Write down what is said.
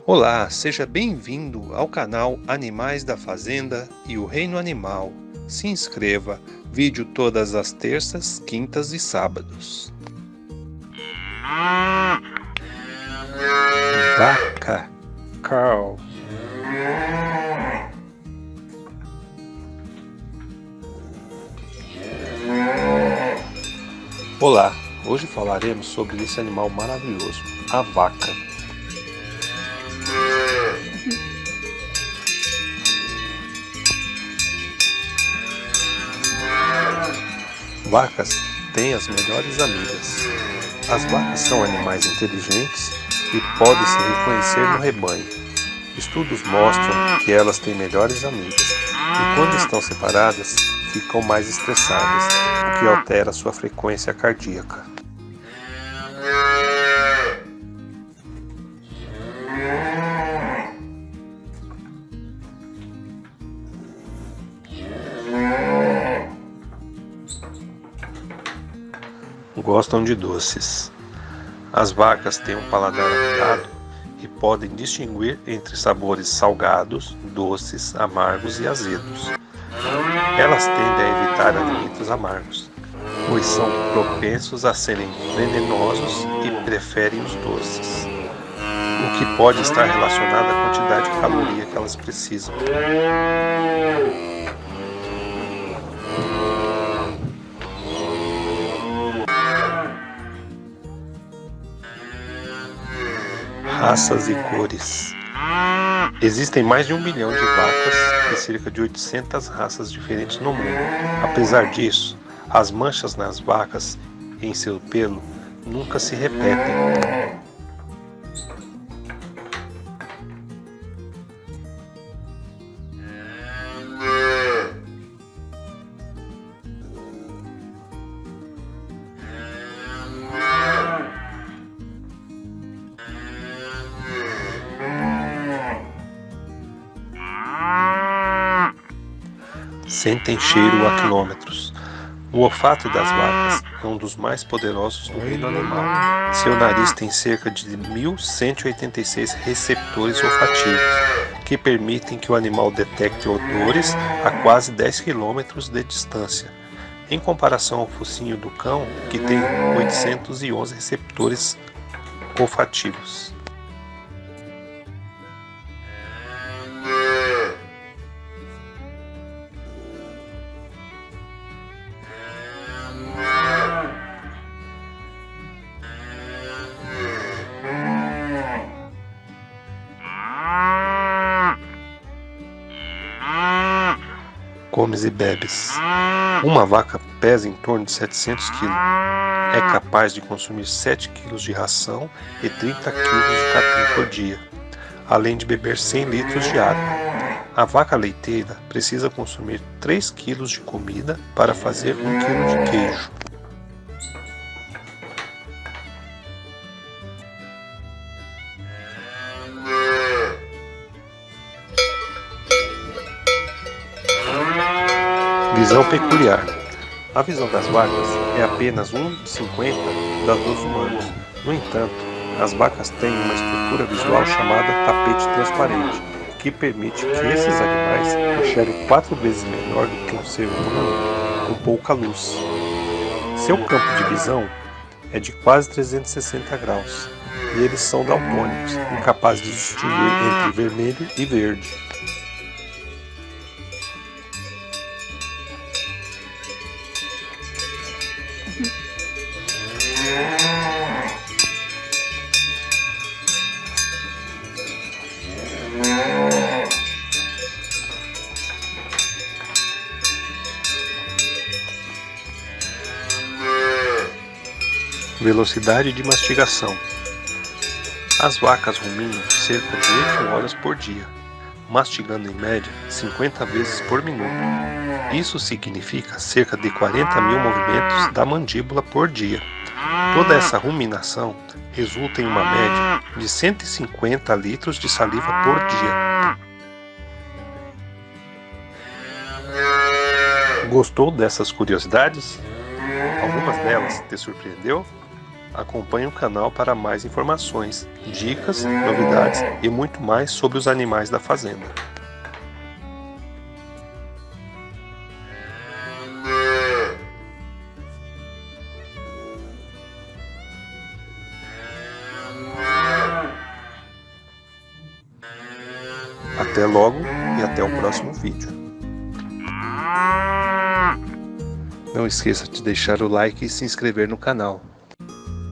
Olá, seja bem-vindo ao canal Animais da Fazenda e o Reino Animal. Se inscreva, vídeo todas as terças, quintas e sábados. Vaca, cow. Olá, hoje falaremos sobre esse animal maravilhoso, a vaca. Vacas têm as melhores amigas. As vacas são animais inteligentes e podem se reconhecer no rebanho. Estudos mostram que elas têm melhores amigas e quando estão separadas, ficam mais estressadas, o que altera sua frequência cardíaca. Gostam de doces. As vacas têm um paladar apurado e podem distinguir entre sabores salgados, doces, amargos e azedos. Elas tendem a evitar alimentos amargos, pois são propensos a serem venenosos e preferem os doces, o que pode estar relacionado à quantidade de caloria que elas precisam. Raças e cores. Existem mais de 1 bilhão de vacas e cerca de 800 raças diferentes no mundo. Apesar disso, as manchas nas vacas e em seu pelo nunca se repetem. Sentem cheiro a quilômetros. O olfato das vacas é um dos mais poderosos do reino animal. Seu nariz tem cerca de 1.186 receptores olfativos, que permitem que o animal detecte odores a quase 10 quilômetros de distância, em comparação ao focinho do cão, que tem 811 receptores olfativos. Comes e bebes. Uma vaca pesa em torno de 700 kg. É capaz de consumir 7 kg de ração e 30 kg de capim por dia, além de beber 100 litros de água. A vaca leiteira precisa consumir 3 kg de comida para fazer 1 kg de queijo. Visão peculiar. A visão das vacas é apenas 1 de 50 das dos humanos. No entanto, as vacas têm uma estrutura visual chamada tapete transparente, que permite que esses animais enxerguem 4 vezes melhor do que um ser humano com pouca luz. Seu campo de visão é de quase 360 graus, e eles são daltônicos, incapazes de distinguir entre vermelho e verde. Velocidade de mastigação. As vacas ruminam cerca de 8 horas por dia, mastigando em média 50 vezes por minuto. Isso significa cerca de 40 mil movimentos da mandíbula por dia. Toda essa ruminação resulta em uma média de 150 litros de saliva por dia. Gostou dessas curiosidades? Algumas delas te surpreendeu? Acompanhe o canal para mais informações, dicas, novidades e muito mais sobre os animais da fazenda. Até logo e até o próximo vídeo. Não esqueça de deixar o like e se inscrever no canal.